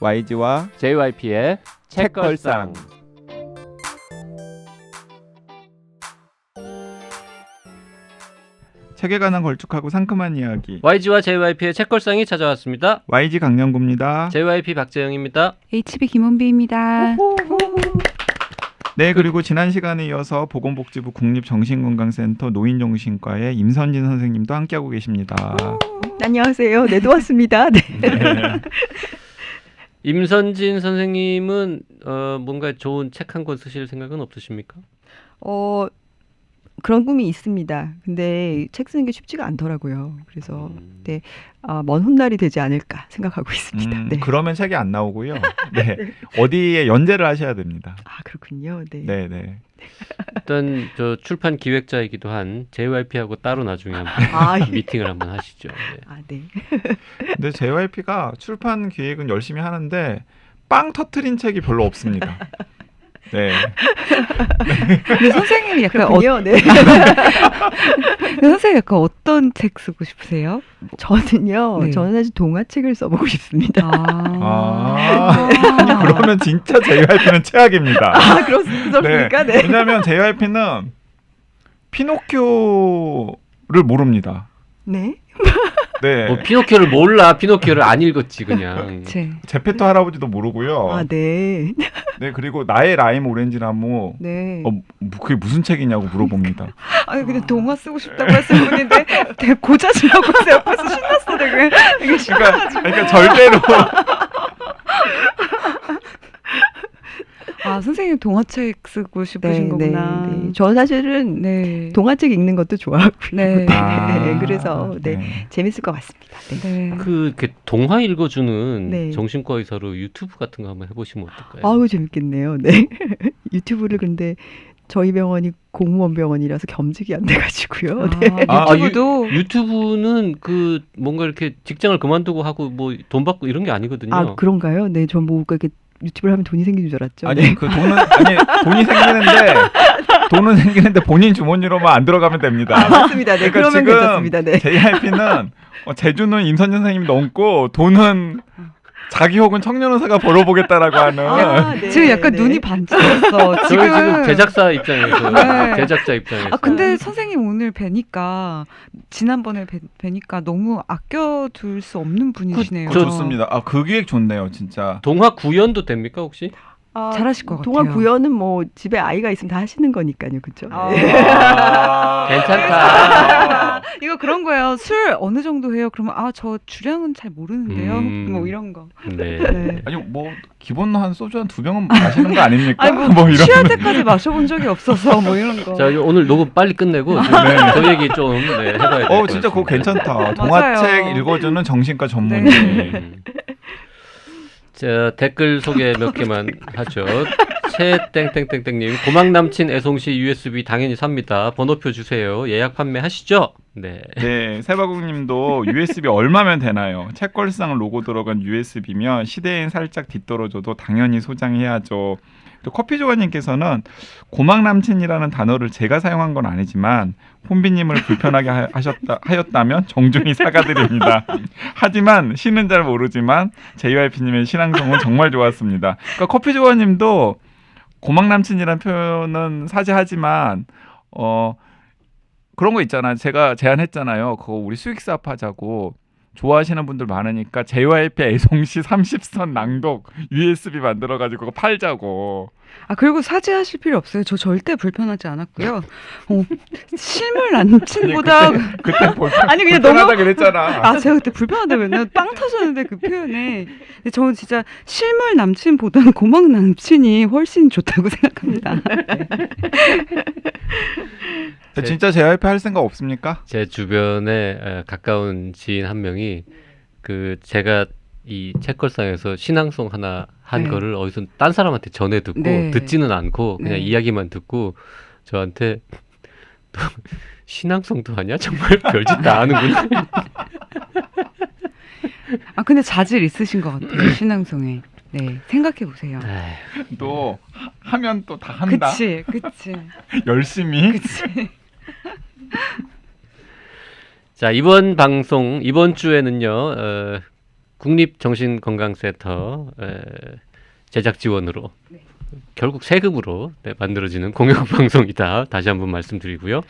YG와 JYP의 책걸상. 책에 관한 걸쭉하고 상큼한 이야기. YG와 JYP의 책걸상이 찾아왔습니다. YG 강량구입니다. JYP 박재영입니다. HB 김원비입니다. 네, 그리고 지난 시간에 이어서 보건복지부 국립정신건강센터 노인정신과의 임선진 선생님도 함께하고 계십니다. 안녕하세요. 네, 또 왔습니다. 네. 네. 임선진 선생님은 뭔가 좋은 책 한 권 쓰실 생각은 없으십니까? 그런 꿈이 있습니다. 근데 책 쓰는 게 쉽지가 않더라고요. 그래서 네, 먼 훗날이 되지 않을까 생각하고 있습니다. 네. 그러면 책이 안 나오고요. 네. 어디에 연재를 하셔야 됩니다. 아, 그렇군요. 네. 네, 네. 일단 저 출판 기획자이기도 한 JYP하고 따로 나중에 한번 미팅을 한번 하시죠. 네. 아, 네. 근데 JYP가 출판 기획은 열심히 하는데 빵 터트린 책이 별로 없습니다. 네. 근데 선생님이 약간 네. 선생님 약간 어떤 책 쓰고 싶으세요? 저는요. 네. 저는 아주 동화책을 써보고 싶습니다. 아니, 그러면 진짜 JYP는 최악입니다. 아, 그렇습니까? 네. 왜냐하면 JYP는 피노키오를 모릅니다. 네. 네. 피노키오를 몰라. 피노키오를 안 읽었지 그냥. 제페토 할아버지도 모르고요. 아, 네. 네, 그리고 나의 라임 오렌지 나무. 네. 그게 무슨 책이냐고 물어봅니다. 아니 근데 동화 쓰고 싶다고 했을 뿐인데 되게 고자질하고 있어요. 옆에서 신났어 되게 그러니까 절대로. 아 선생님 동화책 쓰고 싶으신 거구나. 네. 저 사실은 동화책 읽는 것도 좋아하고요. 네. 그래서 재밌을 것 같습니다. 네. 네. 그 동화 읽어주는 네. 정신과 의사로 유튜브 같은 거 한번 해보시면 어떨까요? 아우, 재밌겠네요. 네. 유튜브를 근데 저희 병원이 공무원 병원이라서 겸직이 안 돼가지고요. 네. 유튜브도 유튜브는 그 뭔가 이렇게 직장을 그만두고 하고 뭐 돈 받고 이런 게 아니거든요. 아, 그런가요? 네, 전 뭐 이렇게 유튜브를 하면 돈이 생기는 줄 알았죠. 아니, 네. 그 돈은 생기는데 본인 주머니로만 안 들어가면 됩니다. 아, 맞습니다. 네, 그러니까 그러면 괜찮습니다. 네. JYP는 제주는 임선진 선생님이 넘고 돈은 자기 혹은 청년의사가 벌어보겠다라고 하는. 네. 지금 약간 눈이 반짝였어. 저희 지금 제작사 입장에서 제작자 입장에서. 아 근데 선생님 오늘 뵈니까 지난번에 뵈니까 너무 아껴둘 수 없는 분이시네요. 좋습니다. 그 기획 좋네요, 진짜. 동화 구연도 됩니까 혹시? 잘하실 것 같아요. 동안 구연은 뭐 집에 아이가 있으면 다 하시는 거니까요, 그렇죠? 괜찮다. 이거 그런 거예요. 술 어느 정도 해요? 그러면 저 주량은 잘 모르는데요. 뭐 이런 거. 네. 아니 뭐 기본 한 소주 한 2병은 마시는 거 아닙니까? 아니 뭐 이런. 취할 때까지 마셔본 적이 없어서 뭐 이런 거. 자 오늘 녹음 빨리 끝내고 저 얘기 좀 해봐야 돼요. 진짜 그거 괜찮다. 동화책 읽어주는 정신과 전문의. 네. 자 댓글 소개 몇 개만 하죠. 최땡땡땡땡님 고막남친 애송시 USB 당연히 삽니다. 번호표 주세요. 예약 판매하시죠? 네. 네, 세바국님도 USB 얼마면 되나요? 책걸상 로고 들어간 USB면 시대엔 살짝 뒤떨어져도 당연히 소장해야죠. 커피조아님께서는 고막남친이라는 단어를 제가 사용한 건 아니지만 폰비님을 불편하게 하였다면 정중히 사과드립니다. 하지만 시는 잘 모르지만 JYP님의 신앙성은 정말 좋았습니다. 그러니까 커피조아님도 고막남친이라는 표현은 사죄하지만 그런 거 있잖아요. 제가 제안했잖아요. 그거 우리 수익사업 하자고. 좋아하시는 분들 많으니까 JYP 애송시 30선 낭독 USB 만들어가지고 그거 팔자고. 그리고 사죄하실 필요 없어요. 저 절대 불편하지 않았고요. 실물 남친보다 그때 아니 그냥 불편하다 그랬잖아. 제가 그때 불편하다고 했나요? 빵 터졌는데 그 표현에. 근데 저는 진짜 실물 남친보다는 고막 남친이 훨씬 좋다고 생각합니다. 진짜 JYP 할 생각 없습니까? 제 주변에 가까운 지인 한 명이 제가 이 책걸상에서 신앙송 하나 한 거를 어디서 딴 사람한테 전해 듣고 듣지는 않고 그냥 이야기만 듣고 저한테 신앙송도 하냐? 정말 별짓 다 하는구나. 근데 자질 있으신 것 같아요. 신앙송에. 네, 생각해 보세요. 또 하면 또 다 한다. 그치. 열심히. 그치. 자, 이번 방송 이번 주에는요. 국립정신건강센터 제작 지원으로 결국 세금으로 만들어지는 공영방송이다. 다시 한번 말씀드리고요.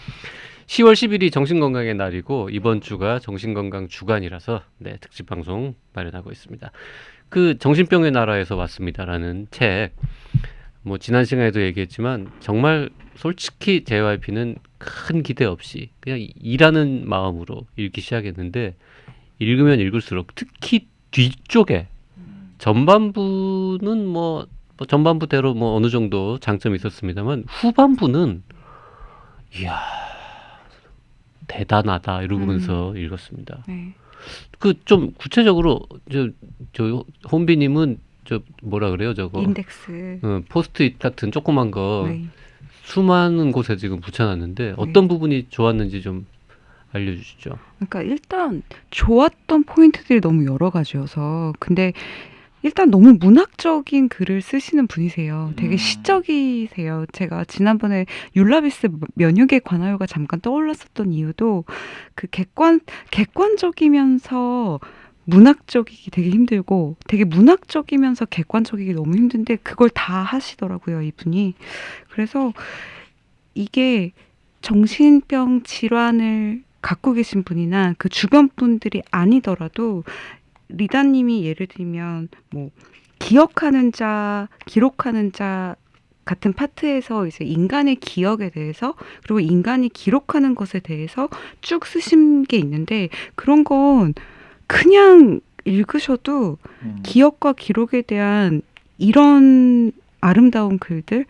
10월 10일이 정신건강의 날이고 이번 주가 정신건강 주간이라서 특집 방송 마련하고 있습니다. 그 정신병의 나라에서 왔습니다라는 책, 뭐 지난 시간에도 얘기했지만 정말 솔직히 JYP는 큰 기대 없이 그냥 일하는 마음으로 읽기 시작했는데 읽으면 읽을수록 특히 뒤쪽에 전반부는 뭐 전반부대로 뭐 어느 정도 장점이 있었습니다만 후반부는 이야 대단하다 이러면서 읽었습니다. 네. 그 좀 구체적으로 저 혼비님은 저 뭐라 그래요 저거 인덱스. 포스트잇 같은 조그만 거 네. 수많은 곳에 지금 붙여놨는데 어떤 부분이 좋았는지 좀 알려주시죠. 그러니까 일단 좋았던 포인트들이 너무 여러 가지여서 근데 일단 너무 문학적인 글을 쓰시는 분이세요. 되게 시적이세요. 제가 지난번에 율라비스 면역에 관하여가 잠깐 떠올랐었던 이유도 그 객관적이면서 문학적이기 되게 힘들고 되게 문학적이면서 객관적이기 너무 힘든데 그걸 다 하시더라고요, 이분이. 그래서 이게 정신병 질환을 갖고 계신 분이나 그 주변 분들이 아니더라도 리다님이 예를 들면 뭐 기억하는 자, 기록하는 자 같은 파트에서 이제 인간의 기억에 대해서 그리고 인간이 기록하는 것에 대해서 쭉 쓰신 게 있는데 그런 건 그냥 읽으셔도 기억과 기록에 대한 이런 아름다운 글들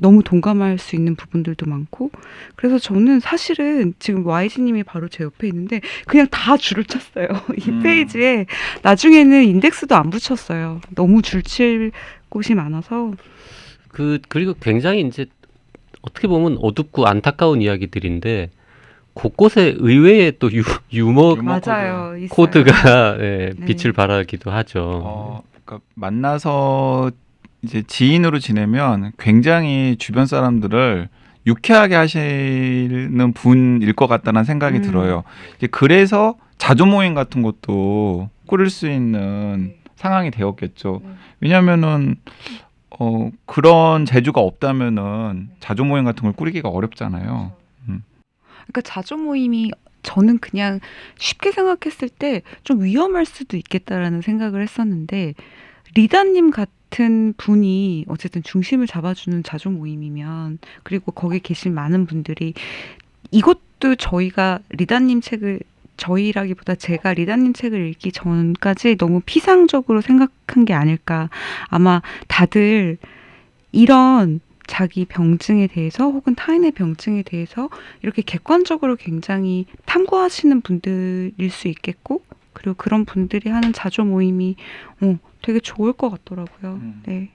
너무 동감할 수 있는 부분들도 많고 그래서 저는 사실은 지금 YG님이 바로 제 옆에 있는데 그냥 다 줄을 쳤어요. 이 페이지에 나중에는 인덱스도 안 붙였어요. 너무 줄칠 곳이 많아서 그리고 굉장히 이제 어떻게 보면 어둡고 안타까운 이야기들인데 곳곳에 의외의 또 유머 맞아요. 있어요. 코드가 네. 빛을 발하기도 하죠. 그러니까 만나서 이제 지인으로 지내면 굉장히 주변 사람들을 유쾌하게 하시는 분일 것 같다는 생각이 들어요. 이제 그래서 자조 모임 같은 것도 꾸릴 수 있는 상황이 되었겠죠. 왜냐하면은 그런 재주가 없다면은 자조 모임 같은 걸 꾸리기가 어렵잖아요. 그러니까 자조 모임이 저는 그냥 쉽게 생각했을 때 좀 위험할 수도 있겠다라는 생각을 했었는데 리다님 같은 분이 어쨌든 중심을 잡아주는 자조 모임이면 그리고 거기 계신 많은 분들이 이것도 저희가 리다님 책을 저희라기보다 제가 리다님 책을 읽기 전까지 너무 피상적으로 생각한 게 아닐까. 아마 다들 이런 자기 병증에 대해서 혹은 타인의 병증에 대해서 이렇게 객관적으로 굉장히 탐구하시는 분들일 수 있겠고 그리고 그런 분들이 하는 자조 모임이 되게 좋을 것 같더라고요. 네.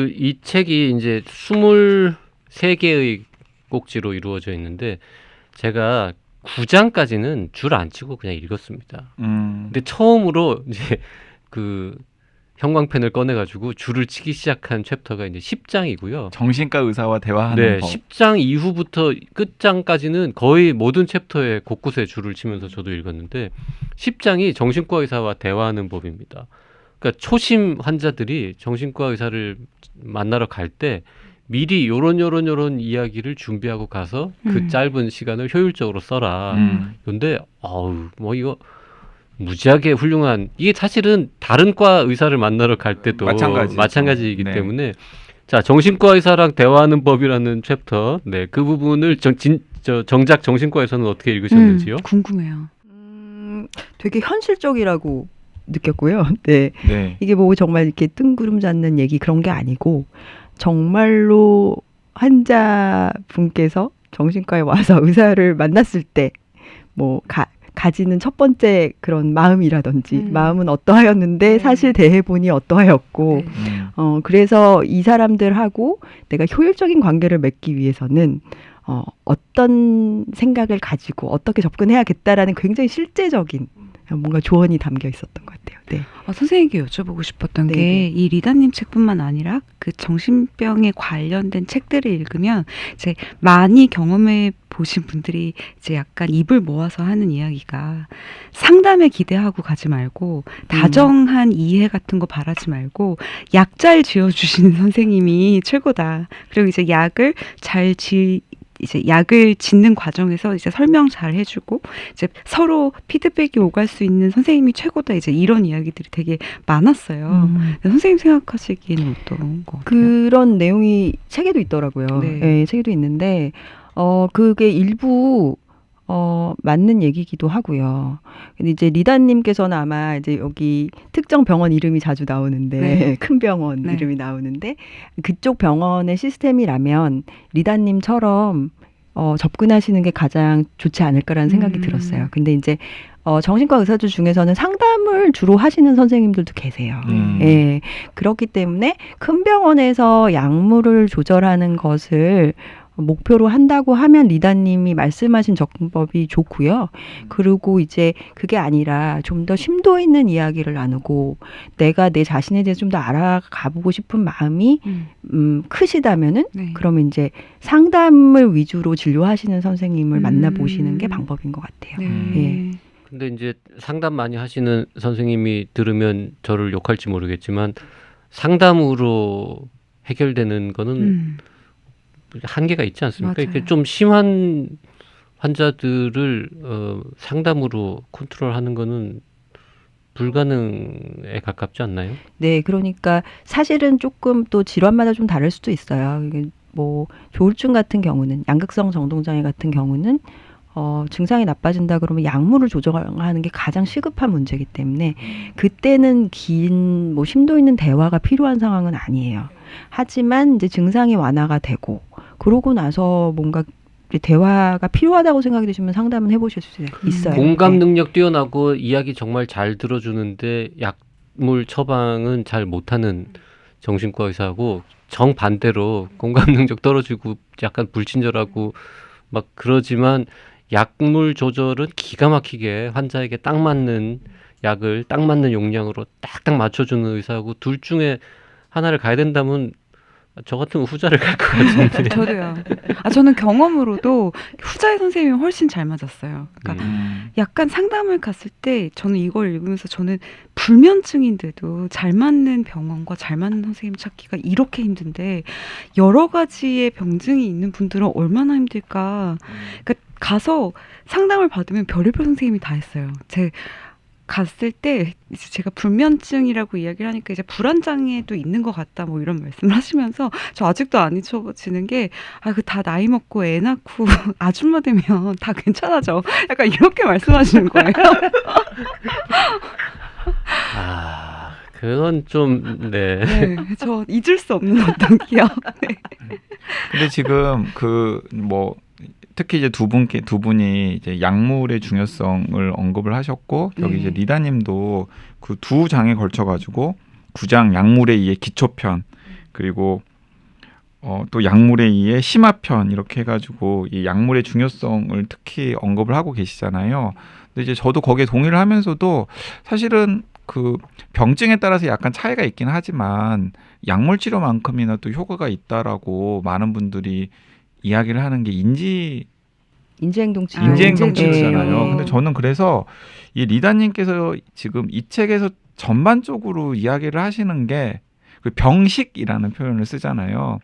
이 책이 이제 23개의 꼭지로 이루어져 있는데 제가 9장까지는 줄 안 치고 그냥 읽었습니다. 근데 처음으로 이제 그 형광펜을 꺼내가지고 줄을 치기 시작한 챕터가 이제 10장이고요. 정신과 의사와 대화하는 법. 10장 이후부터 끝장까지는 거의 모든 챕터에 곳곳에 줄을 치면서 저도 읽었는데 10장이 정신과 의사와 대화하는 법입니다. 그러니까 초심 환자들이 정신과 의사를 만나러 갈 때 미리 요런 이야기를 준비하고 가서 그 짧은 시간을 효율적으로 써라. 근데 뭐 이거 무지하게 훌륭한 이게 사실은 다른 과 의사를 만나러 갈 때도 마찬가지이기 네. 때문에 자 정신과 의사랑 대화하는 법이라는 챕터 그 부분을 정작 정신과에서는 어떻게 읽으셨는지요? 궁금해요. 되게 현실적이라고 느꼈고요. 네. 네. 이게 뭐 정말 이렇게 뜬구름 잡는 얘기 그런 게 아니고 정말로 환자분께서 정신과에 와서 의사를 만났을 때 뭐 가지는 첫 번째 그런 마음이라든지 마음은 어떠하였는데 사실 대해보니 어떠하였고 그래서 이 사람들하고 내가 효율적인 관계를 맺기 위해서는 어떤 생각을 가지고 어떻게 접근해야겠다라는 굉장히 실제적인 뭔가 조언이 담겨 있었던 것 같아요. 네. 선생님께 여쭤보고 싶었던 네네. 게 이 리다님 책뿐만 아니라 그 정신병에 관련된 책들을 읽으면 이제 많이 경험해 보신 분들이 이제 약간 입을 모아서 하는 이야기가 상담에 기대하고 가지 말고 다정한 이해 같은 거 바라지 말고 약 잘 지어주시는 선생님이 최고다. 그리고 이제 약을 이제 약을 짓는 과정에서 이제 설명 잘 해주고 이제 서로 피드백이 오갈 수 있는 선생님이 최고다. 이제 이런 이야기들이 되게 많았어요. 선생님 생각하시기에는 어떤 거 같아요? 그런 내용이 책에도 있더라고요. 네. 네, 책에도 있는데 그게 일부 맞는 얘기기도 하고요. 근데 이제 리다님께서는 아마 이제 여기 특정 병원 이름이 자주 나오는데 네. 큰 병원 네. 이름이 나오는데 그쪽 병원의 시스템이라면 리다님처럼 접근하시는 게 가장 좋지 않을까라는 생각이 들었어요. 근데 이제 정신과 의사들 중에서는 상담을 주로 하시는 선생님들도 계세요. 예. 그렇기 때문에 큰 병원에서 약물을 조절하는 것을 목표로 한다고 하면 리다님이 말씀하신 접근법이 좋고요. 그리고 이제 그게 아니라 좀 더 심도 있는 이야기를 나누고 내가 내 자신에 대해서 좀 더 알아가보고 싶은 마음이 크시다면은 네. 그러면 이제 상담을 위주로 진료하시는 선생님을 만나보시는 게 방법인 것 같아요. 네. 근데 이제 상담 많이 하시는 선생님이 들으면 저를 욕할지 모르겠지만 상담으로 해결되는 거는 한계가 있지 않습니까? 맞아요. 이렇게 좀 심한 환자들을 상담으로 컨트롤하는 거는 불가능에 가깝지 않나요? 네, 그러니까 사실은 조금 또 질환마다 좀 다를 수도 있어요. 이게 뭐 조울증 같은 경우는 양극성 정동장애 같은 경우는 증상이 나빠진다 그러면 약물을 조정하는 게 가장 시급한 문제이기 때문에 그때는 긴 뭐 심도 있는 대화가 필요한 상황은 아니에요. 하지만 이제 증상이 완화가 되고 그러고 나서 뭔가 대화가 필요하다고 생각이 드시면 상담은 해보실 수 있어요. 공감 네. 능력 뛰어나고 이야기 정말 잘 들어주는데 약물 처방은 잘 못하는 정신과 의사하고 정반대로 공감 능력 떨어지고 약간 불친절하고 막 그러지만 약물 조절은 기가 막히게 환자에게 딱 맞는 약을 딱 맞는 용량으로 딱딱 맞춰주는 의사하고 둘 중에 하나를 가야 된다면 저 같으면 후자를 갈 것 같은데. 저도요. 저는 경험으로도 후자의 선생님이 훨씬 잘 맞았어요. 그러니까 약간 상담을 갔을 때 저는 이걸 읽으면서 저는 불면증인데도 잘 맞는 병원과 잘 맞는 선생님 찾기가 이렇게 힘든데 여러 가지의 병증이 있는 분들은 얼마나 힘들까. 그러니까 가서 상담을 받으면 별의별 선생님이 다 했어요. 갔을 때 이제 제가 불면증이라고 이야기를 하니까 이제 불안장애도 있는 것 같다 뭐 이런 말씀을 하시면서 저 아직도 안 잊혀지는 게 그 다 나이 먹고 애 낳고 아줌마 되면 다 괜찮아져 약간 이렇게 말씀하시는 거예요. 그건 좀 네. 네, 저 잊을 수 없는 어떤 기억. 네. 근데 지금 특히 이제 두 분이 이제 약물의 중요성을 언급을 하셨고 여기 이제 리다님도 그 두 장에 걸쳐 가지고 9장 약물에 의해 기초편 그리고 또 약물에 의해 심화편 이렇게 해가지고 이 약물의 중요성을 특히 언급을 하고 계시잖아요. 근데 이제 저도 거기에 동의를 하면서도 사실은 그 병증에 따라서 약간 차이가 있긴 하지만 약물 치료만큼이나 또 효과가 있다라고 많은 분들이 이야기를 하는 게 인지행동치료잖아요. 근데 저는 그래서 이 리다님께서 지금 이 책에서 전반적으로 이야기를 하시는 게 그 병식이라는 표현을 쓰잖아요.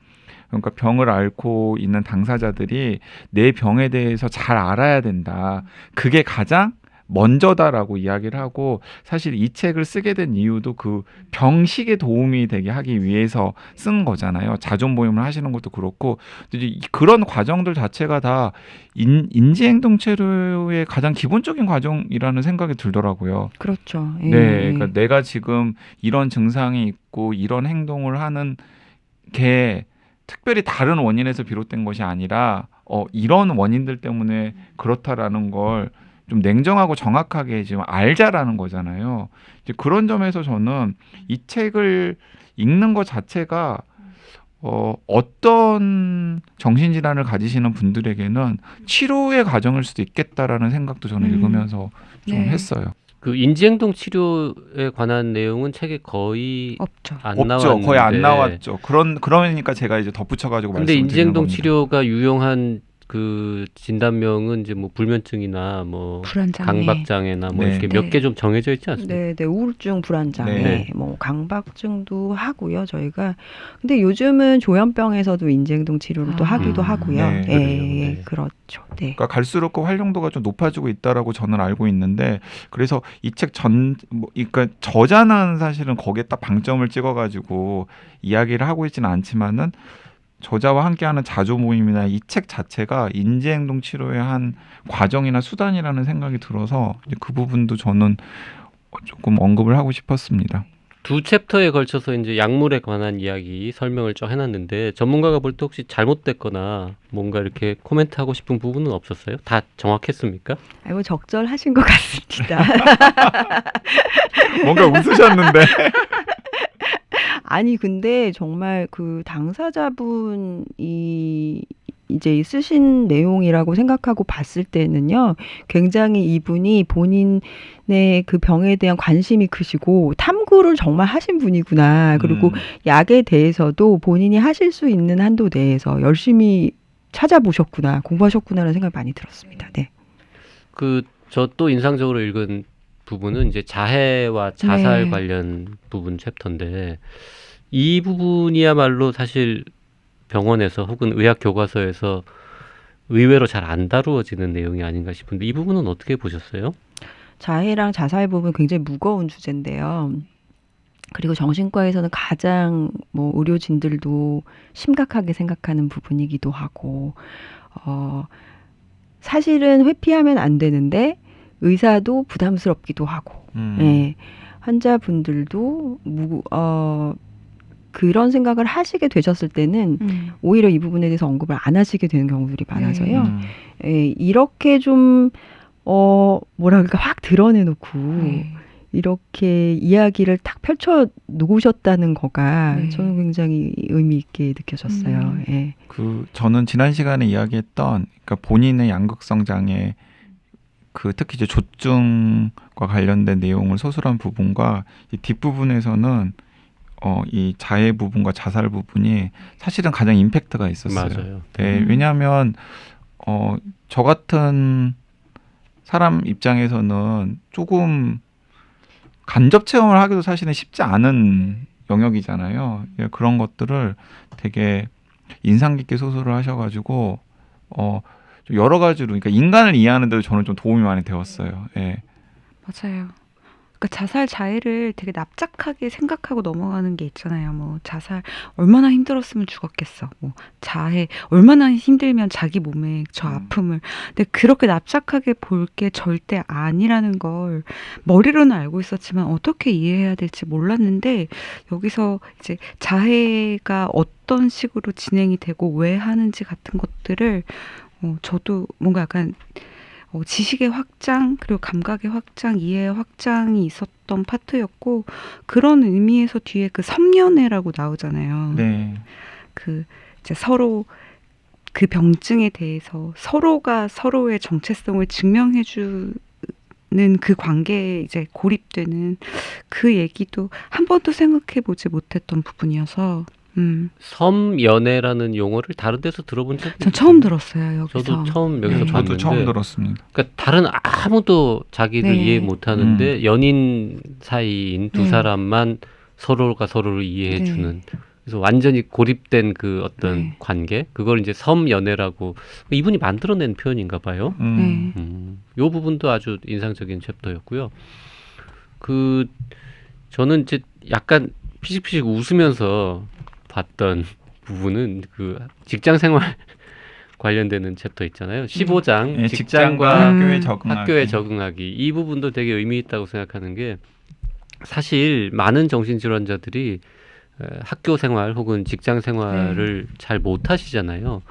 그러니까 병을 앓고 있는 당사자들이 내 병에 대해서 잘 알아야 된다. 그게 가장 먼저다라고 이야기를 하고 사실 이 책을 쓰게 된 이유도 그 병식에 도움이 되게 하기 위해서 쓴 거잖아요. 자존 모임을 하시는 것도 그렇고 이제 그런 과정들 자체가 다 인지행동치료의 가장 기본적인 과정이라는 생각이 들더라고요. 그렇죠. 네, 그러니까 내가 지금 이런 증상이 있고 이런 행동을 하는 게 특별히 다른 원인에서 비롯된 것이 아니라 이런 원인들 때문에 그렇다라는 걸 좀 냉정하고 정확하게 지금 알자라는 거잖아요. 이제 그런 점에서 저는 이 책을 읽는 것 자체가 어떤 정신질환을 가지시는 분들에게는 치료의 과정일 수도 있겠다라는 생각도 저는 읽으면서 좀 했어요. 그 인지행동 치료에 관한 내용은 책에 거의 없죠. 안 없죠. 나왔는데 거의 안 나왔죠. 그러니까 제가 이제 덧붙여가지고 근데 말씀드리는 인지행동 겁니다. 치료가 유용한 그 진단명은 이제 뭐 불면증이나 뭐 불안장애. 강박장애나 뭐 네. 이렇게 네. 몇 개 좀 정해져 있지 않습니까? 네, 네, 우울증, 불안장애, 네. 뭐 강박증도 하고요, 저희가. 근데 요즘은 조현병에서도 인지행동 치료를 또 하기도 하고요. 네. 예, 그래요. 예, 네. 그렇죠. 네. 그러니까 갈수록 그 활용도가 좀 높아지고 있다라고 저는 알고 있는데 그래서 이 책 그러니까 저자는 사실은 거기에 딱 방점을 찍어가지고 이야기를 하고 있지는 않지만은 저자와 함께하는 자조 모임이나 이 책 자체가 인지행동 치료의 한 과정이나 수단이라는 생각이 들어서 이제 그 부분도 저는 조금 언급을 하고 싶었습니다. 두 챕터에 걸쳐서 이제 약물에 관한 이야기 설명을 쭉 해놨는데 전문가가 볼 때 혹시 잘못됐거나 뭔가 이렇게 코멘트하고 싶은 부분은 없었어요? 다 정확했습니까? 아이고, 적절하신 것 같습니다. 뭔가 웃으셨는데. 아니, 근데 정말 그 당사자분이 이제 쓰신 내용이라고 생각하고 봤을 때는요, 굉장히 이분이 본인의 그 병에 대한 관심이 크시고 탐구를 정말 하신 분이구나. 그리고 약에 대해서도 본인이 하실 수 있는 한도 내에서 열심히 찾아보셨구나, 공부하셨구나라는 생각이 많이 들었습니다. 네. 그 저 또 인상적으로 읽은 부분은 이제 자해와 자살 네. 관련 부분 챕터인데 이 부분이야말로 사실 병원에서 혹은 의학 교과서에서 의외로 잘 안 다루어지는 내용이 아닌가 싶은데 이 부분은 어떻게 보셨어요? 자해랑 자살 부분 굉장히 무거운 주제인데요. 그리고 정신과에서는 가장 뭐 의료진들도 심각하게 생각하는 부분이기도 하고, 사실은 회피하면 안 되는데 의사도 부담스럽기도 하고, 예, 환자분들도 그런 생각을 하시게 되셨을 때는 오히려 이 부분에 대해서 언급을 안 하시게 되는 경우들이 많아서요. 예, 이렇게 좀 뭐랄까 확 드러내놓고 네. 이렇게 이야기를 딱 펼쳐 놓으셨다는 거가 네. 저는 굉장히 의미 있게 느껴졌어요. 예. 저는 지난 시간에 이야기했던 그러니까 본인의 양극성 장애 특히 이제 조증과 관련된 내용을 서술한 부분과 이 뒷부분에서는 이 자해 부분과 자살 부분이 사실은 가장 임팩트가 있었어요. 맞아요. 네, 왜냐하면 저 같은 사람 입장에서는 조금 간접 체험을 하기도 사실은 쉽지 않은 영역이잖아요. 예, 그런 것들을 되게 인상 깊게 소설을 하셔가지고 좀 여러 가지로 그러니까 인간을 이해하는 데도 저는 좀 도움이 많이 되었어요. 예. 맞아요. 그러니까 자살 자해를 되게 납작하게 생각하고 넘어가는 게 있잖아요. 뭐 자살 얼마나 힘들었으면 죽었겠어. 뭐 자해 얼마나 힘들면 자기 몸에 저 아픔을. 근데 그렇게 납작하게 볼 게 절대 아니라는 걸 머리로는 알고 있었지만 어떻게 이해해야 될지 몰랐는데 여기서 이제 자해가 어떤 식으로 진행이 되고 왜 하는지 같은 것들을 저도 뭔가 약간 지식의 확장 그리고 감각의 확장 이해의 확장이 있었던 파트였고 그런 의미에서 뒤에 그 섬연애라고 나오잖아요. 네. 그 이제 서로 그 병증에 대해서 서로가 서로의 정체성을 증명해주는 그 관계에 이제 고립되는 그 얘기도 한 번도 생각해보지 못했던 부분이어서 섬연애라는 용어를 다른 데서 들어본 적이 전 처음 들었어요 여기서. 저도 처음 여기서 네. 봤는데 저도 처음 들었습니다. 그러니까 다른 아무도 자기를 네. 이해 못하는데 연인 사이인 두 네. 사람만 서로가 서로를 이해해주는 그래서 완전히 고립된 그 어떤 네. 관계 그걸 이제 섬연애라고 이분이 만들어낸 표현인가 봐요. 네. 요 부분도 아주 인상적인 챕터였고요. 저는 이제 약간 피식피식 웃으면서 봤던 부분은 그 직장 생활 관련되는 챕터 있잖아요. 15장 예, 직장과 학교에 적응하기. 적응하기 이 부분도 되게 의미 있다고 생각하는 게 사실 많은 정신질환자들이 학교 생활 혹은 직장 생활을 잘 못하시잖아요.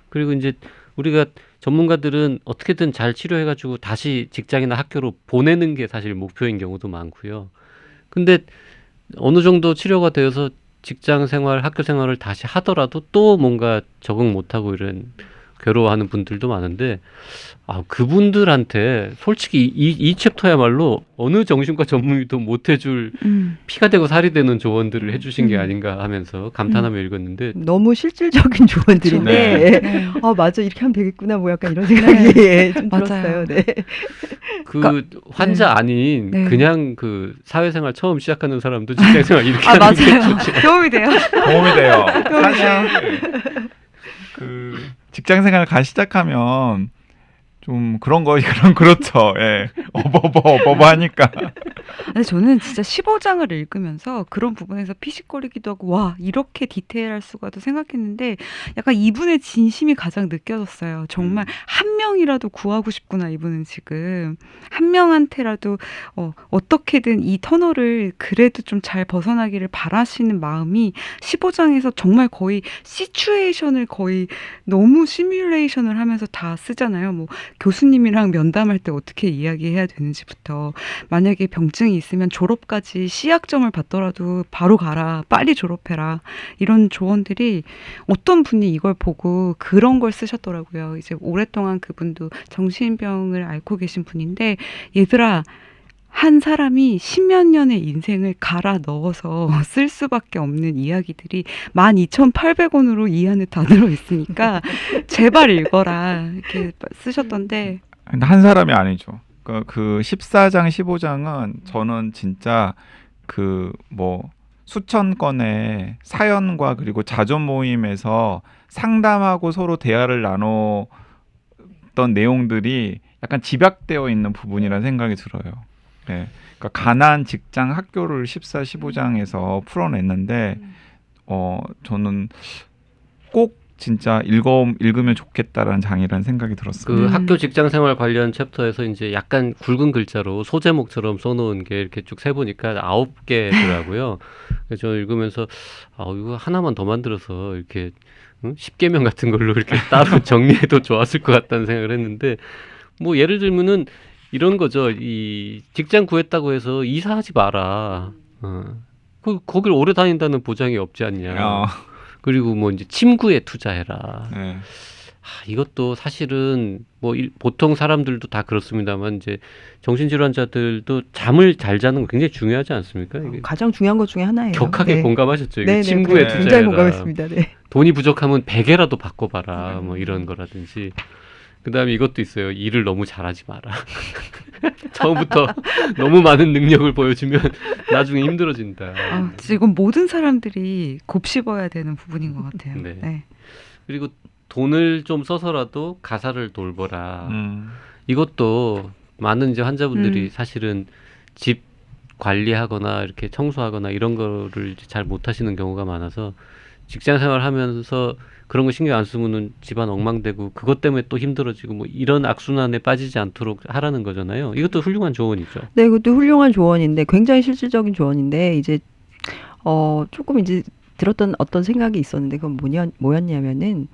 그리고 이제 우리가 전문가들은 어떻게든 잘 치료해가지고 다시 직장이나 학교로 보내는 게 사실 목표인 경우도 많고요. 근데 어느 정도 치료가 되어서 직장 생활, 학교 생활을 다시 하더라도 또 뭔가 적응 못하고 이런 괴로워하는 분들도 많은데 그분들한테 솔직히 이 챕터야말로 어느 정신과 전문의도 못 해줄 피가 되고 살이 되는 조언들을 해주신 게 아닌가 하면서 감탄하며 읽었는데 너무 실질적인 조언들인데 네. 맞아 이렇게 하면 되겠구나 뭐 약간 이런 생각이 좀 맞아요. 들었어요. 네. 그 환자 아닌 네. 그냥 그 사회생활 처음 시작하는 사람도 직장생활 이렇게 하는 맞아요. 게 도움이 돼요. 도움이 돼요. 사실 그 직장생활 시작하면 좀 그런 거 그렇죠. 예. 어버버 하니까. 근데 저는 진짜 15장을 읽으면서 그런 부분에서 피식거리기도 하고 와 이렇게 디테일할 수가도 생각했는데 약간 이분의 진심이 가장 느껴졌어요. 정말 한 명이라도 구하고 싶구나 이분은 지금 한 명한테라도 어떻게든 이 터널을 그래도 좀 잘 벗어나기를 바라시는 마음이 15장에서 정말 거의 시츄에이션을 거의 너무 시뮬레이션을 하면서 다 쓰잖아요. 뭐 교수님이랑 면담할 때 어떻게 이야기해야 되는지부터 만약에 병증이 있으면 졸업까지 C학점을 받더라도 바로 가라 빨리 졸업해라 이런 조언들이 어떤 분이 이걸 보고 그런 걸 쓰셨더라고요. 이제 오랫동안 그분도 정신병을 앓고 계신 분인데 얘들아 한 사람이 10몇 년의 인생을 갈아 넣어서 쓸 수밖에 없는 이야기들이 12,800원으로 이 안에 다 들어있으니까 제발 읽어라 이렇게 쓰셨던데 근데 한 사람이 아니죠. 그 14장, 15장은 저는 진짜 그 뭐 수천 건의 사연과 그리고 자존 모임에서 상담하고 서로 대화를 나눴던 내용들이 약간 집약되어 있는 부분이라는 생각이 들어요. 네. 그러니까 가난, 직장, 학교를 14, 15장에서 풀어냈는데 저는 꼭 진짜 읽으면 좋겠다라는 장이라는 생각이 들었어요. 그 학교 직장 생활 관련 챕터에서 이제 약간 굵은 글자로 소제목처럼 써놓은 게 이렇게 쭉 세보니까 9개더라고요. 그래서 저 읽으면서 이거 하나만 더 만들어서 이렇게 10개명 같은 걸로 이렇게 따로 정리해도 좋았을 것 같다는 생각을 했는데 뭐 예를 들면은 이런 거죠. 이 직장 구했다고 해서 이사하지 마라. 거길 오래 다닌다는 보장이 없지 않냐. 그리고 뭐 이제 침구에 투자해라. 네. 이것도 사실은 뭐 보통 사람들도 다 그렇습니다만 이제 정신질환자들도 잠을 잘 자는 거 굉장히 중요하지 않습니까? 이게 가장 중요한 것 중에 하나예요. 격하게 네. 공감하셨죠. 이게 네, 침구에 네. 투자해라. 굉장히 공감했습니다. 네. 돈이 부족하면 베개라도 바꿔봐라. 뭐 이런 거라든지. 그다음에 이것도 있어요. 일을 너무 잘하지 마라. 처음부터 너무 많은 능력을 보여주면 나중에 힘들어진다. 지금 모든 사람들이 곱씹어야 되는 부분인 것 같아요. 네. 네. 그리고 돈을 좀 써서라도 가사를 돌보라. 이것도 많은 이제 환자분들이 사실은 집 관리하거나 이렇게 청소하거나 이런 거를 이제 잘 못하시는 경우가 많아서 직장 생활하면서 그런 거 신경 안 쓰면은 집안 엉망되고 그것 때문에 또 힘들어지고 뭐 이런 악순환에 빠지지 않도록 하라는 거잖아요. 이것도 훌륭한 조언이죠. 네, 이것도 훌륭한 조언인데 굉장히 실질적인 조언인데 이제 조금 이제 들었던 어떤 생각이 있었는데 그건 뭐였냐면은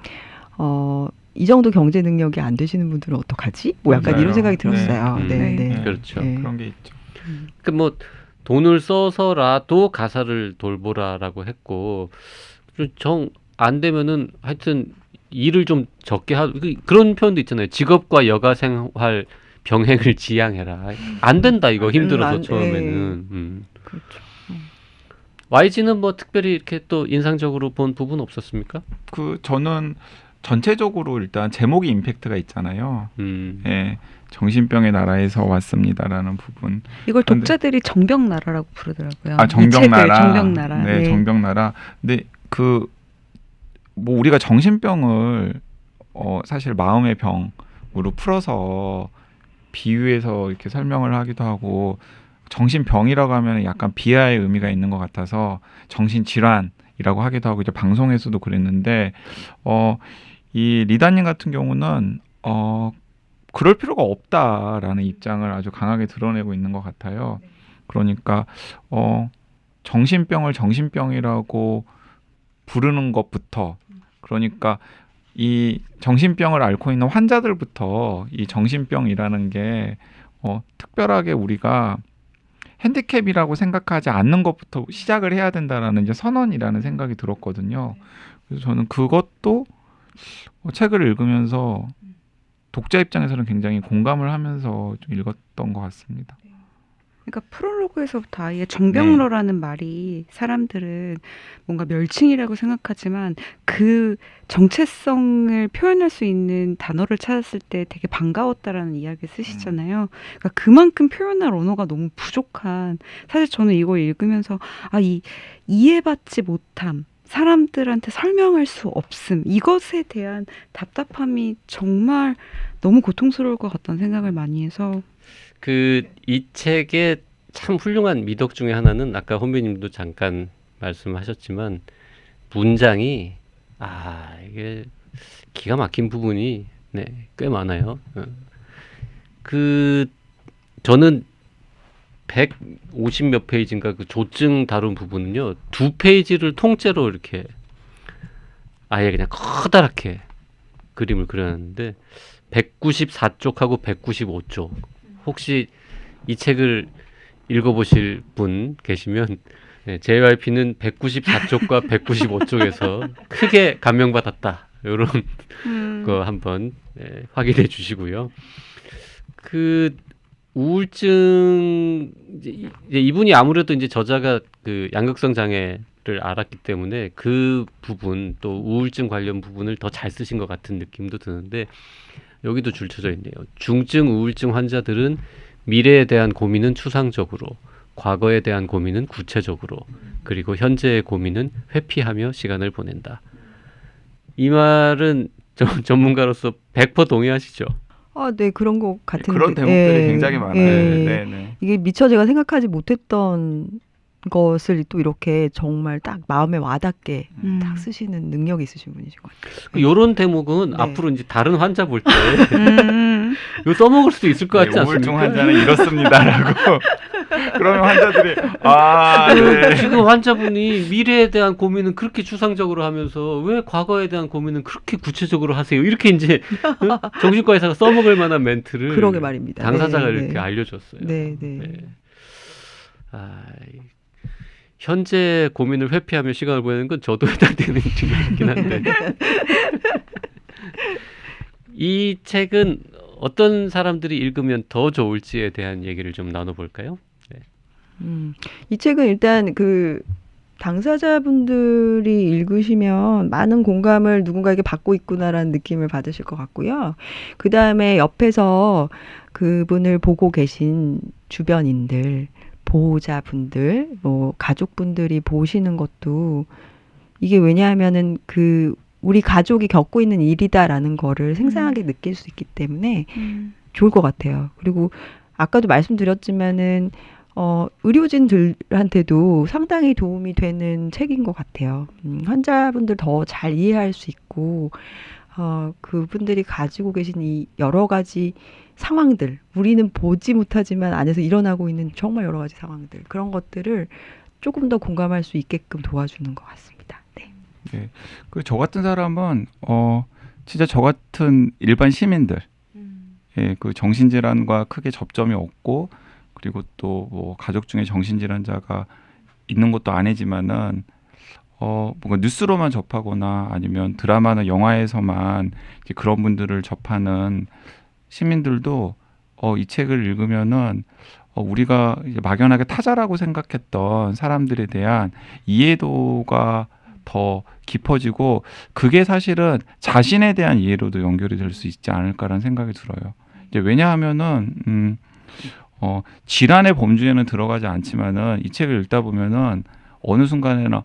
이 정도 경제 능력이 안 되시는 분들은 어떡하지? 뭐 약간 맞아요. 이런 생각이 들었어요. 네. 네, 네. 네. 그렇죠. 네. 그런 게 있죠. 그러니까 뭐 돈을 써서라도 가사를 돌보라라고 했고 정 안 되면은 하여튼 일을 좀 적게 하고 그런 표현도 있잖아요. 직업과 여가 생활 병행을 지향해라. 안 된다 이거 힘들어서 처음에는. 그렇죠. YG는 뭐 특별히 이렇게 또 인상적으로 본 부분 없었습니까? 저는 전체적으로 일단 제목이 임팩트가 있잖아요. 예. 정신병의 나라에서 왔습니다라는 부분. 이걸 근데- 독자들이 정병나라라고 부르더라고요. 아, 정병나라. 이 책을 정병나라. 네, 정병나라. 근데 뭐 우리가 정신병을 사실 마음의 병으로 풀어서 비유해서 이렇게 설명을 하기도 하고 정신병이라고 하면 약간 비하의 의미가 있는 것 같아서 정신질환이라고 하기도 하고 이제 방송에서도 그랬는데 이 리다님 같은 경우는 그럴 필요가 없다라는 입장을 아주 강하게 드러내고 있는 것 같아요. 그러니까 정신병을 정신병이라고 부르는 것부터 그러니까 이 정신병을 앓고 있는 환자들부터 이 정신병이라는 게 특별하게 우리가 핸디캡이라고 생각하지 않는 것부터 시작을 해야 된다라는 이제 선언이라는 생각이 들었거든요. 그래서 저는 그것도 책을 읽으면서 독자 입장에서는 굉장히 공감을 하면서 좀 읽었던 것 같습니다. 그러니까 프롤로그에서부터 아예 정병러라는 말이 사람들은 뭔가 멸칭이라고 생각하지만 그 정체성을 표현할 수 있는 단어를 찾았을 때 되게 반가웠다라는 이야기를 쓰시잖아요. 그러니까 그만큼 표현할 언어가 너무 부족한, 사실 저는 이걸 읽으면서 이 이해받지 못함, 사람들한테 설명할 수 없음, 이것에 대한 답답함이 정말 너무 고통스러울 것 같다는 생각을 많이 해서 이 책의 참 훌륭한 미덕 중에 하나는 아까 혼비님도 잠깐 말씀하셨지만 문장이 이게 기가 막힌 부분이 꽤 많아요. 저는 150 몇 페이지인가 그 조증 다룬 부분은요 2페이지를 통째로 이렇게 아예 그냥 커다랗게 그림을 그렸는데 194쪽하고 195쪽 혹시 이 책을 읽어보실 분 계시면 JYP는 194쪽과 195쪽에서 크게 감명받았다. 이런 거 한번 확인해 주시고요. 우울증 이제 이분이 아무래도 이제 저자가 그 양극성 장애를 알았기 때문에 그 부분 또 우울증 관련 부분을 더 잘 쓰신 것 같은 느낌도 드는데 여기도 줄쳐져 있네요. 중증 우울증 환자들은 미래에 대한 고민은 추상적으로, 과거에 대한 고민은 구체적으로, 그리고 현재의 고민은 회피하며 시간을 보낸다. 이 말은 전문가로서 100% 동의하시죠? 네, 그런 것 같은데. 그런 대목들이 굉장히 많아요. 네. 이게 미처 제가 생각하지 못했던 것을 또 이렇게 정말 딱 마음에 와닿게 딱 쓰시는 능력이 있으신 분이신 것 같아요. 이런 대목은 앞으로 이제 다른 환자 볼 때 이거 써먹을 수도 있을 것 같지 않습니까? 우울증 환자는 이렇습니다라고. 그러면 환자들이 네. 지금 환자분이 미래에 대한 고민은 그렇게 추상적으로 하면서 왜 과거에 대한 고민은 그렇게 구체적으로 하세요? 이렇게 이제 정신과 의사가 써먹을 만한 멘트를 그러게 말입니다. 당사자가 이렇게 알려줬어요. 네. 현재 고민을 회피하며 시간을 보내는 건 저도 해당되는 일이긴 한데 이 책은 어떤 사람들이 읽으면 더 좋을지에 대한 얘기를 좀 나눠볼까요? 이 책은 일단 그 당사자분들이 읽으시면 많은 공감을 누군가에게 받고 있구나라는 느낌을 받으실 것 같고요. 그 다음에 옆에서 그분을 보고 계신 주변인들, 보호자분들, 가족분들이 보시는 것도 이게 왜냐하면은 우리 가족이 겪고 있는 일이다라는 거를 생생하게 느낄 수 있기 때문에 좋을 것 같아요. 그리고 아까도 말씀드렸지만은 의료진들한테도 상당히 도움이 되는 책인 것 같아요. 환자분들 더 잘 이해할 수 있고 그분들이 가지고 계신 이 여러 가지 상황들, 우리는 보지 못하지만 안에서 일어나고 있는 정말 여러 가지 상황들, 그런 것들을 조금 더 공감할 수 있게끔 도와주는 것 같습니다. 네. 저 같은 사람은 진짜 저 같은 일반 시민들, 그 정신질환과 크게 접점이 없고, 그리고 또 뭐 가족 중에 정신질환자가 있는 것도 아니지만은 뭔가 뉴스로만 접하거나 아니면 드라마나 영화에서만 이제 그런 분들을 접하는 시민들도 이 책을 읽으면은 우리가 이제 막연하게 타자라고 생각했던 사람들에 대한 이해도가 더 깊어지고, 그게 사실은 자신에 대한 이해로도 연결이 될 수 있지 않을까라는 생각이 들어요. 이제 왜냐하면은 질환의 범주에는 들어가지 않지만은 이 책을 읽다 보면은 어느 순간에는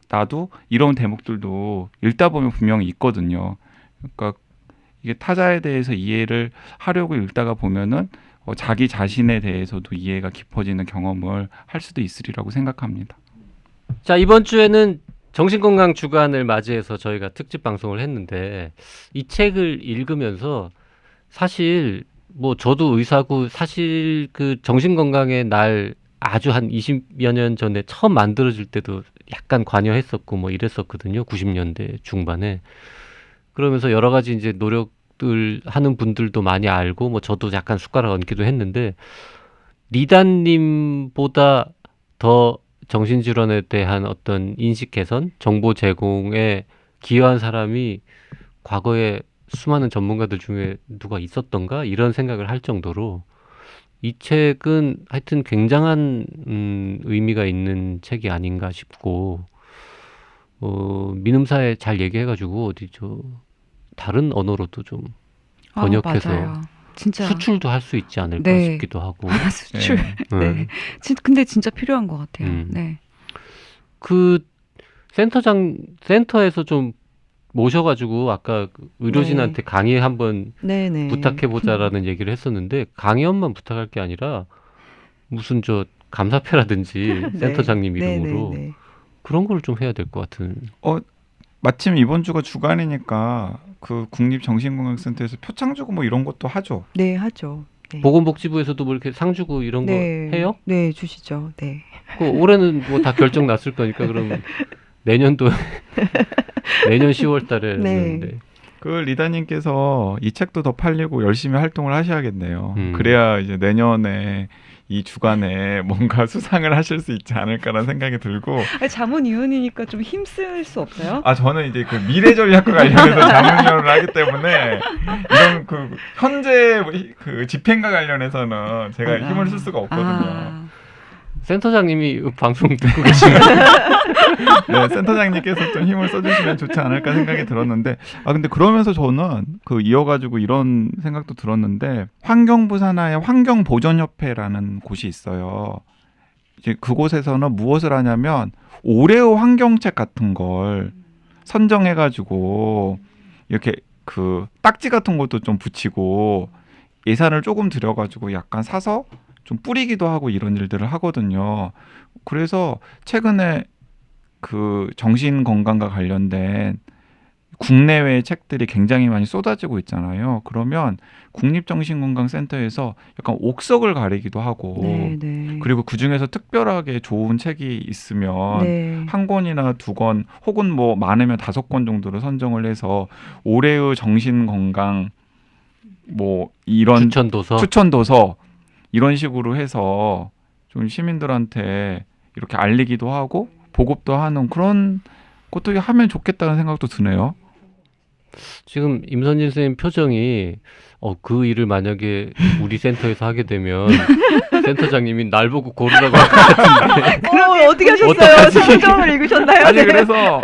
나도 이런 대목들도 읽다 보면 분명히 있거든요. 그러니까 이게 타자에 대해서 이해를 하려고 읽다가 보면은 자기 자신에 대해서도 이해가 깊어지는 경험을 할 수도 있으리라고 생각합니다. 자, 이번 주에는 정신건강 주간을 맞이해서 저희가 특집 방송을 했는데 이 책을 읽으면서 사실 뭐 저도 의사고 사실 그 정신건강의 날 아주 한 20여 년 전에 처음 만들어질 때도 약간 관여했었고 뭐 이랬었거든요. 90년대 중반에. 그러면서 여러 가지 이제 노력들 하는 분들도 많이 알고 뭐 저도 약간 숟가락 얹기도 했는데 리단님보다 더 정신질환에 대한 어떤 인식 개선, 정보 제공에 기여한 사람이 과거에 수많은 전문가들 중에 누가 있었던가 이런 생각을 할 정도로 이 책은 하여튼 굉장한 의미가 있는 책이 아닌가 싶고 민음사에 잘 얘기해가지고 어디 저 다른 언어로도 좀 번역해서 맞아요. 진짜 수출도 할 수 있지 않을까 네. 싶기도 하고. 수출. 네. 네. 근데 진짜 필요한 것 같아요. 음. 네. 그 센터에서 좀 모셔가지고 아까 그 의료진한테 강의 한번 네네. 부탁해보자라는 얘기를 했었는데 강의원만 부탁할 게 아니라 무슨 저 감사패라든지 네. 센터장님 이름으로 네네네. 그런 걸 좀 해야 될 것 같은. 마침 이번 주가 주간이니까 그 국립정신건강센터에서 표창 주고 뭐 이런 것도 하죠. 네, 하죠. 네. 보건복지부에서도 뭐 이렇게 상 주고 이런 네. 거 해요? 네, 주시죠. 네. 그 올해는 뭐 다 결정 났을 거니까 그럼 내년도 내년 10월달에 네. 있는데. 그 리다님께서 이 책도 더 팔리고 열심히 활동을 하셔야겠네요. 음. 그래야 이제 내년에 이 주간에 뭔가 수상을 하실 수 있지 않을까라는 생각이 들고. 자문위원이니까 좀 힘쓸 수 없어요? 저는 이제 그 미래전략과 관련해서 자문위원을 하기 때문에 이런 그 현재 그 집행과 관련해서는 제가 힘을 쓸 수가 없거든요. 센터장님이 방송 듣고 계시면 네, 센터장님께서 좀 힘을 써주시면 좋지 않을까 생각이 들었는데, 근데 그러면서 저는 그 이어가지고 이런 생각도 들었는데, 환경부 산하의 환경보전협회라는 곳이 있어요. 이제 그곳에서는 무엇을 하냐면 올해의 환경책 같은 걸 선정해가지고 이렇게 그 딱지 같은 것도 좀 붙이고 예산을 조금 들여가지고 약간 사서 좀 뿌리기도 하고 이런 일들을 하거든요. 그래서 최근에 그 정신 건강과 관련된 국내외의 책들이 굉장히 많이 쏟아지고 있잖아요. 그러면 국립정신건강센터에서 약간 옥석을 가리기도 하고 네, 네. 그리고 그 중에서 특별하게 좋은 책이 있으면 네. 한 권이나 두 권 혹은 뭐 많으면 5권 정도를 선정을 해서 올해의 정신건강 뭐 이런 추천 도서. 추천 도서 이런 식으로 해서 좀 시민들한테 이렇게 알리기도 하고 보급도 하는 그런 것도 하면 좋겠다는 생각도 드네요. 지금 임선진 선생님 표정이 그 일을 만약에 우리 센터에서 하게 되면 센터장님이 날 보고 고르라고 할 것 같은데. 어떻게 하셨어요? 어떡하지? 설문점을 읽으셨나요? 아니 네. 그래서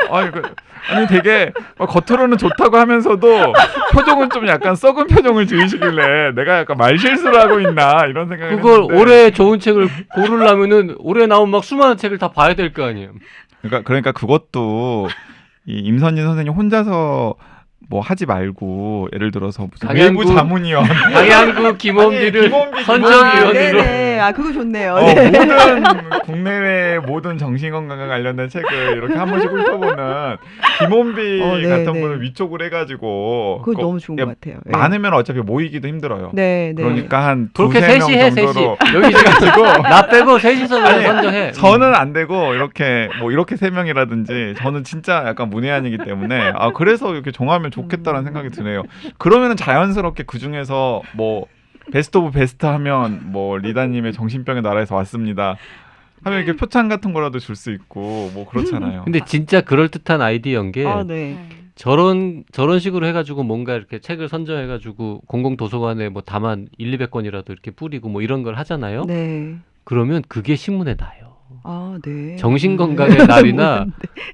아니 되게 겉으로는 좋다고 하면서도 표정은 좀 약간 썩은 표정을 지으시길래 내가 약간 말실수를 하고 있나 이런 생각을 그걸 했는데. 올해 좋은 책을 고르려면은 올해 나온 막 수많은 책을 다 봐야 될 거 아니에요. 그러니까 그것도 이 임선진 선생님 혼자서 뭐 하지 말고 예를 들어서 무슨 외부 강양구- 자문위원 강양구 김원비를 김원비 선정위원으로. 네네. 그거 좋네요. 네. 모든 국내외 모든 정신건강과 관련된 책을 이렇게 한 번씩 훑어보는 김원비 네, 같은 네. 분을 위촉을 해가지고 그거 너무 좋은 것 같아요. 네. 많으면 어차피 모이기도 힘들어요. 네, 네. 그러니까 한 그렇게 두세 셋이 명 해, 셋이. 정도로 여기 지금 가지고 나 빼고 셋이서 아니, 선정해. 저는 안 되고 이렇게 뭐 이렇게 3명이라든지 저는 진짜 약간 문외한이기 때문에 그래서 이렇게 정하면 좋겠다는 생각이 드네요. 그러면은 자연스럽게 그 중에서 뭐 베스트 오브 베스트 하면 뭐 리다님의 정신병의 나라에서 왔습니다 하면 이렇게 표창 같은 거라도 줄 수 있고 뭐 그렇잖아요. 근데 진짜 그럴듯한 아이디어인 게 네. 저런 식으로 해가지고 뭔가 이렇게 책을 선정해가지고 공공도서관에 뭐 다만 100~200권이라도 이렇게 뿌리고 뭐 이런 걸 하잖아요. 네. 그러면 그게 신문에 나요. 네. 정신건강의 날이나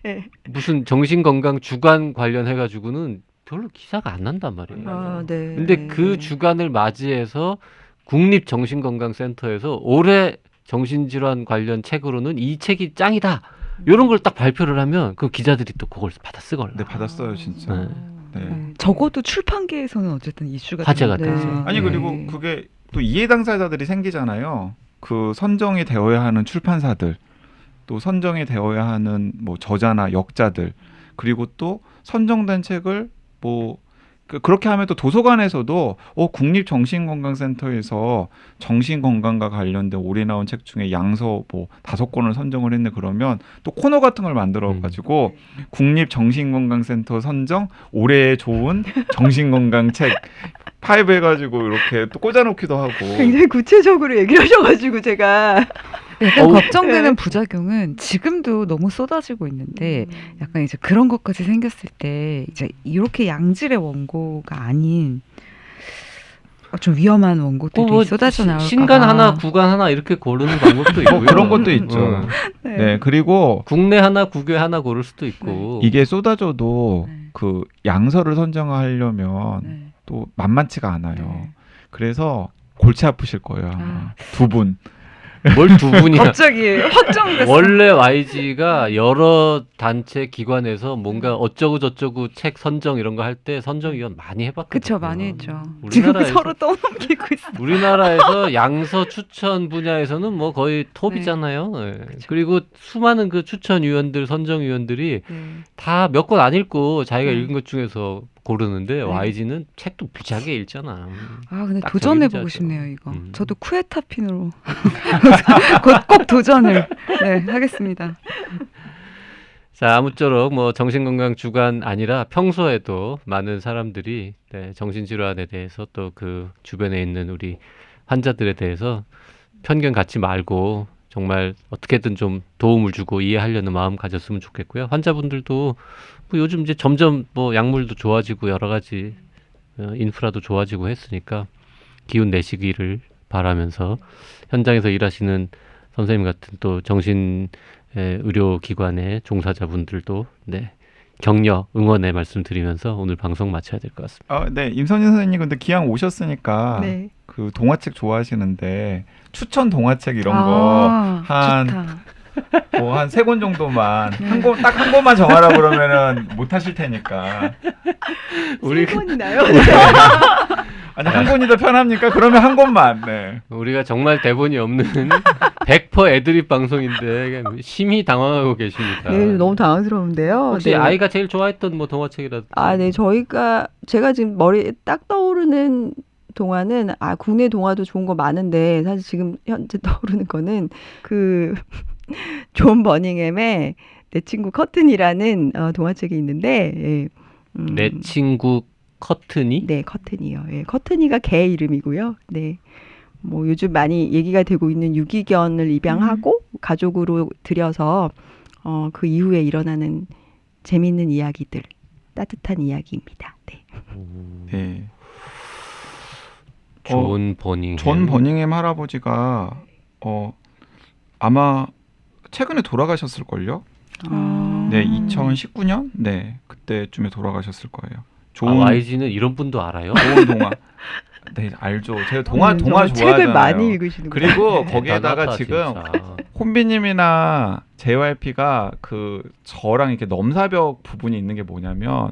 네. 무슨 정신건강 주간 관련해가지고는 별로 기사가 안 난단 말이에요. 네. 근데 그 주간을 맞이해서 국립정신건강센터에서 올해 정신질환 관련 책으로는 이 책이 짱이다. 이런 걸 딱 발표를 하면 그 기자들이 또 그걸 받아 쓰걸라. 네, 받았어요 진짜. 네. 네. 적어도 출판계에서는 어쨌든 이슈가 화제가 되는데. 되죠. 아니 그리고 네. 그게 또 이해 당사자들이 생기잖아요. 그 선정이 되어야 하는 출판사들, 또 선정이 되어야 하는 뭐 저자나 역자들, 그리고 또 선정된 책을 뭐 그렇게 하면 또 도서관에서도 국립정신건강센터에서 정신건강과 관련된 올해 나온 책 중에 양서 뭐 5권을 선정을 했네 그러면 또 코너 같은 걸 만들어 가지고 국립정신건강센터 선정 올해의 좋은 정신건강 책 파이브 해가지고 이렇게 또 꽂아놓기도 하고. 굉장히 구체적으로 얘기를 하셔가지고 제가 약간 어우. 걱정되는 부작용은 지금도 너무 쏟아지고 있는데 약간 이제 그런 것까지 생겼을 때 이제 이렇게 양질의 원고가 아닌 좀 위험한 원고들이 뭐 쏟아져 나올까 신간 봐. 하나, 구간 하나 이렇게 고르는 방법도 있고요. 그런 것도 있죠. 어. 네, 그리고 국내 하나, 국외 하나 고를 수도 있고. 이게 쏟아져도 네. 그 양서를 선정하려면 네. 또 만만치가 않아요. 네. 그래서 골치 아프실 거예요. 아마. 두 분. 뭘 두 분이야. 갑자기 확정됐어. 원래 YG가 여러 단체 기관에서 뭔가 어쩌고 저쩌고 책 선정 이런 거 할 때 선정위원 많이 해봤거든요. 그쵸, 많이 했죠. 지금 우리나라에서- 서로 떠넘기고 있어. 우리나라에서 양서 추천 분야에서는 뭐 거의 톱이잖아요. 예. 그리고 수많은 그 추천위원들, 선정위원들이 네. 다 몇 권 안 읽고 자기가 네. 읽은 것 중에서 고르는데 YG는 책도 무지하게 읽잖아. 아 근데 딱 도전해보고 저기 싶네요 이거. 음. 저도 쿠에타핀으로 꼭 도전을 하겠습니다. 자, 아무쪼록 뭐 정신건강 주간 아니라 평소에도 많은 사람들이 네, 정신질환에 대해서 또 그 주변에 있는 우리 환자들에 대해서 편견 갖지 말고 정말 어떻게든 좀 도움을 주고 이해하려는 마음 가졌으면 좋겠고요. 환자분들도 뭐 요즘 이제 점점 뭐 약물도 좋아지고 여러 가지 인프라도 좋아지고 했으니까 기운 내시기를 바라면서 현장에서 일하시는 선생님 같은 또 정신 의료기관의 종사자분들도 네, 격려, 응원의 말씀드리면서 오늘 방송 마쳐야 될 것 같습니다. 네, 임선희 선생님 근데 기왕 오셨으니까 네. 그 동화책 좋아하시는데 추천 동화책 이런 아, 거 한 좋다. 뭐 한 세 권 정도만 딱 한 권만 정하라 그러면은 못 하실 테니까. 우리 나요? 아니 한 권이 더 편합니까? 그러면 한 권만. 네. 우리가 정말 대본이 없는 100% 애드립 방송인데 심히 당황하고 계십니다. 네, 너무 당황스러운데요. 혹시 네. 아이가 제일 좋아했던 뭐 동화책이라든지. 네, 제가 지금 머리에 딱 떠오르는 동화는 국내 동화도 좋은 거 많은데 사실 지금 현재 떠오르는 거는 그 존 버닝햄의 내 친구 커튼이라는 동화책이 있는데 예, 내 친구 커튼이? 네, 커튼이요. 예, 커튼이가 개 이름이고요. 네. 뭐 요즘 많이 얘기가 되고 있는 유기견을 입양하고 가족으로 들여서 그 이후에 일어나는 재밌는 이야기들, 따뜻한 이야기입니다. 네. 네. 존 버닝햄. 존 버닝햄 할아버지가 아마 최근에 돌아가셨을 걸요. 네, 2019년 네 그때쯤에 돌아가셨을 거예요. 좋은 YG는 이런 분도 알아요? 좋은 동화. 네, 알죠. 제가 동화 정말 좋아하잖아요. 책을 많이 읽으시는 그리고 거예요. 거기에다가 대단하다, 지금 진짜. 혼비님이나 JYP가 그 저랑 이렇게 넘사벽 부분이 있는 게 뭐냐면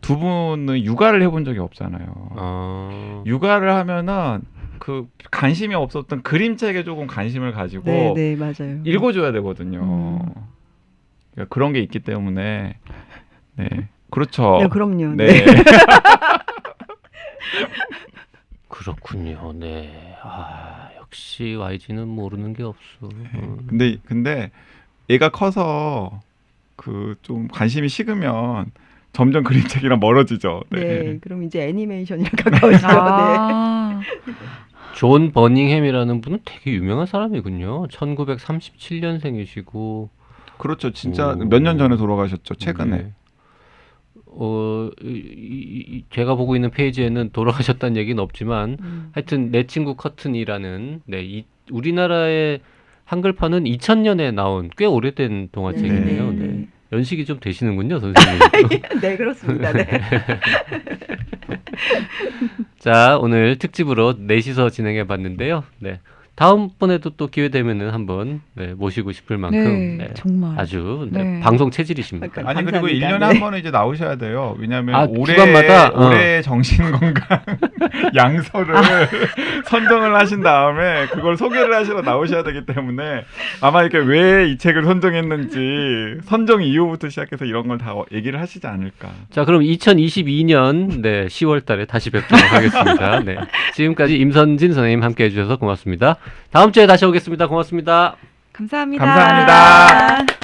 두 분은 육아를 해본 적이 없잖아요. 육아를 하면은 그 관심이 없었던 그림책에 조금 관심을 가지고 네, 네, 맞아요. 읽어줘야 되거든요. 그러니까 그런 게 있기 때문에 네 그렇죠. 네, 그럼요. 네. 네. 그렇군요. 네. 역시 YG는 모르는 게 없어. 근데 얘가 커서 그 좀 관심이 식으면 점점 그림책이랑 멀어지죠. 네. 네, 그럼 이제 애니메이션이랑 가까워지죠. 네. 존 버닝햄이라는 분은 되게 유명한 사람이군요. 1937년생이시고 그렇죠. 진짜 오. 몇 년 전에 돌아가셨죠. 최근에. 네. 제가 보고 있는 페이지에는 돌아가셨다는 얘기는 없지만 하여튼 내 친구 커튼이라는 우리나라의 한글판은 2000년에 나온 꽤 오래된 동화책이네요. 네. 네. 연식이 좀 되시는군요, 선생님. 네, 그렇습니다. 네. 자, 오늘 특집으로 넷이서 진행해 봤는데요. 네. 다음번에도 또 기회 되면은 한번 모시고 싶을 만큼 네, 정말 아주 네. 방송 체질이십니다. 아니 그리고 감사합니다. 1년에 네. 한 번은 이제 나오셔야 돼요. 왜냐하면 주간마다? 올해 정신건강 양서를 선정을 하신 다음에 그걸 소개를 하시러 나오셔야 되기 때문에 아마 이렇게 왜 이 책을 선정했는지 선정 이후부터 시작해서 이런 걸 다 얘기를 하시지 않을까. 자, 그럼 2022년 10월 달에 다시 뵙도록 하겠습니다. 네. 지금까지 임선진 선생님 함께 해주셔서 고맙습니다. 다음 주에 다시 오겠습니다. 고맙습니다. 감사합니다. 감사합니다.